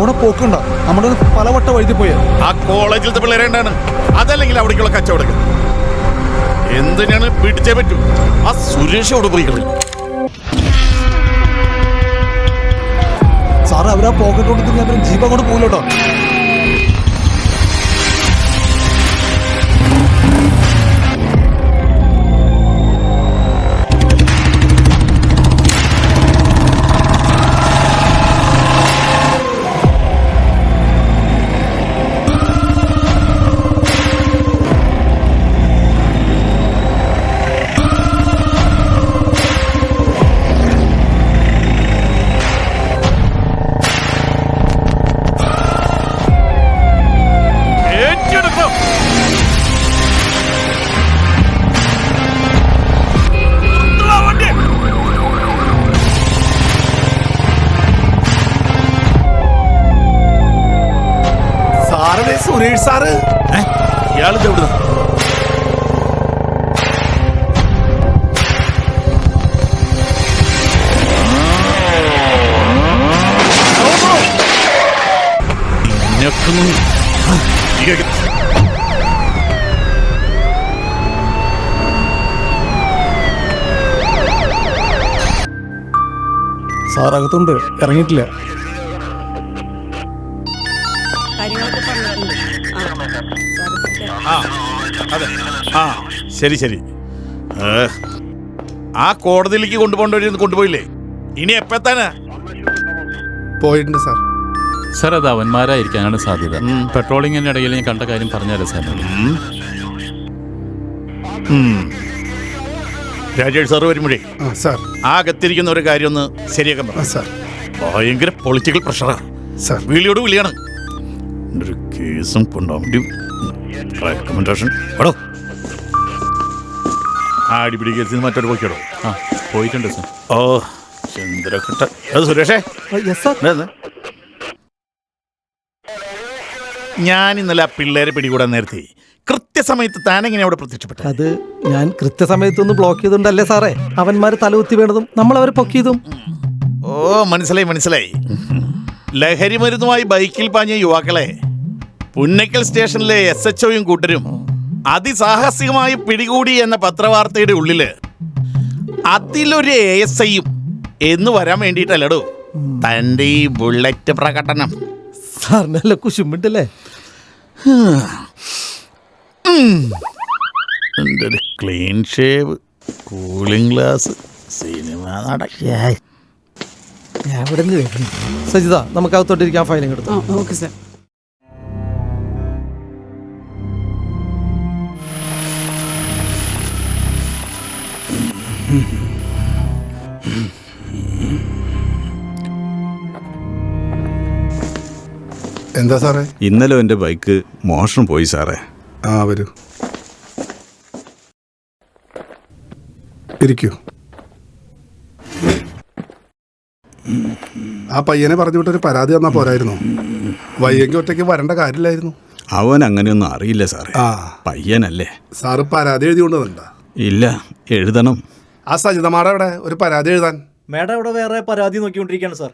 അവിടെ പോക്കണ്ട, നമ്മുടെ പലവട്ടം വഴുതി പോയ ആ കോളേജിലത്തെ പിള്ളേരെണ്ടാണ്, അതല്ലെങ്കിൽ അവിടേക്കുള്ള കച്ചവടങ്ങൾ എന്തിനാണ് പിടിച്ചേ പറ്റൂ. ആ സുരേഷോട് പോയി കളി. സാറ് അവരാ പോക്കറ്റ് കൊണ്ട് ഞാൻ ജീപ്പ് അങ്ങോട്ട് പോയില്ലോട്ടോ. സുരേഷ് സാറ് ഇയാളിത് എവിടുന്ന? സാർ അകത്തുണ്ട്, ഇറങ്ങിയിട്ടില്ല. അതെ, ആ ശരി ശരി. ആ കോടതിയിലേക്ക് കൊണ്ടുപോകേണ്ടവരെയൊന്നും കൊണ്ടുപോയില്ലേ? ഇനി എപ്പെത്താനാ? പോയിട്ടുണ്ട് സാർ. സാർ അത് അവന്മാരായിരിക്കാനാണ് സാധ്യത. പെട്രോളിങ്ങിന്റെ ഇടയിൽ ഞാൻ കണ്ട കാര്യം പറഞ്ഞാലോ സാർ? രാജേഷ് സാറ് വരുമ്പോഴേ ആ അകത്തിരിക്കുന്ന ഒരു കാര്യം ഒന്ന് ശരിയാക്കാൻ പറഞ്ഞു. ഭയങ്കര പൊളിറ്റിക്കൽ പ്രഷറാ സാർ. വിളിയോട് വിളിയാണ്. ഒരു കേസും കൊണ്ടുപോകും. റെക്കമെൻഡേഷൻ എടോ, ആ അടിപിടി കേസിൽ മറ്റൊരു പോയിക്കോടോ. ആ പോയിട്ടുണ്ട് സാർ. ഓ ചന്ദ്രഘട്ട. അത് സുരേഷേ, ഞാൻ ഇന്നലെ ആ പിള്ളേരെ പിടികൂടാൻ നേരത്തെ കൃത്യസമയത്ത് താനെങ്ങനെ അവിടെ പ്രത്യക്ഷപ്പെട്ടു? അത് ഞാൻ കൃത്യസമയത്തൊന്ന് ബ്ലോക്ക് ചെയ്തിട്ടുണ്ടല്ലേ സാറേ അവന്മാര് തലകുത്തി വീണതും നമ്മൾ അവരെ പൊക്കിയതും. ഓ മനസ്സിലായി മനസ്സിലായി. ലഹരി മരുന്നുമായി ബൈക്കിൽ പാഞ്ഞ യുവാക്കളെ പുന്നക്കൽ സ്റ്റേഷനിലെ SHOയും കൂട്ടരും അതിസാഹസികമായി പിടികൂടി എന്ന പത്രവാർത്തയുടെ ഉള്ളില് അതിലൊരു ASIയും എന്ന് വരാൻ വേണ്ടിയിട്ടല്ലടോ തൻ്റെ ഈ ബുള്ളറ്റ് പ്രകടനം. സാറിനല്ല കുശുമ്പുണ്ടല്ലേ? എൻ്റെ ഒരു clean shave, cooling glass, cinema നടക്കായി. എവിടെ നിന്ന് വരുന്നു? സജിത, നമുക്ക് അകത്തോട്ടിരിക്കാൻ ഫയലിംഗ് എടുത്തു. Okay sir. എന്താ സാറേ? ഇന്നലെ എൻ്റെ ബൈക്ക് മോഷണം പോയി സാറേ. ആ വരൂ, ഇരിക്കൂ. ആ പയ്യനെ പറഞ്ഞു വിട്ടൊരു പരാതി തന്നാ പോരായിരുന്നു? വയ്യെങ്കിൽ ഒറ്റയ്ക്ക് വരേണ്ട കാര്യമില്ലായിരുന്നു. അവൻ അങ്ങനെയൊന്നും അറിയില്ല സാറേ. പയ്യനല്ലേ. സാറ് പരാതി എഴുതി കൊണ്ടുവന്നിട്ടുണ്ടോ? ഇല്ല, എഴുതണം. ആ സജിതമാടെ അവിടെ ഒരു പരാതി എഴുതാൻ. മേഡം ഇവിടെ വേറെ പരാതി നോക്കിക്കൊണ്ടിരിക്കുകയാണ് സാർ.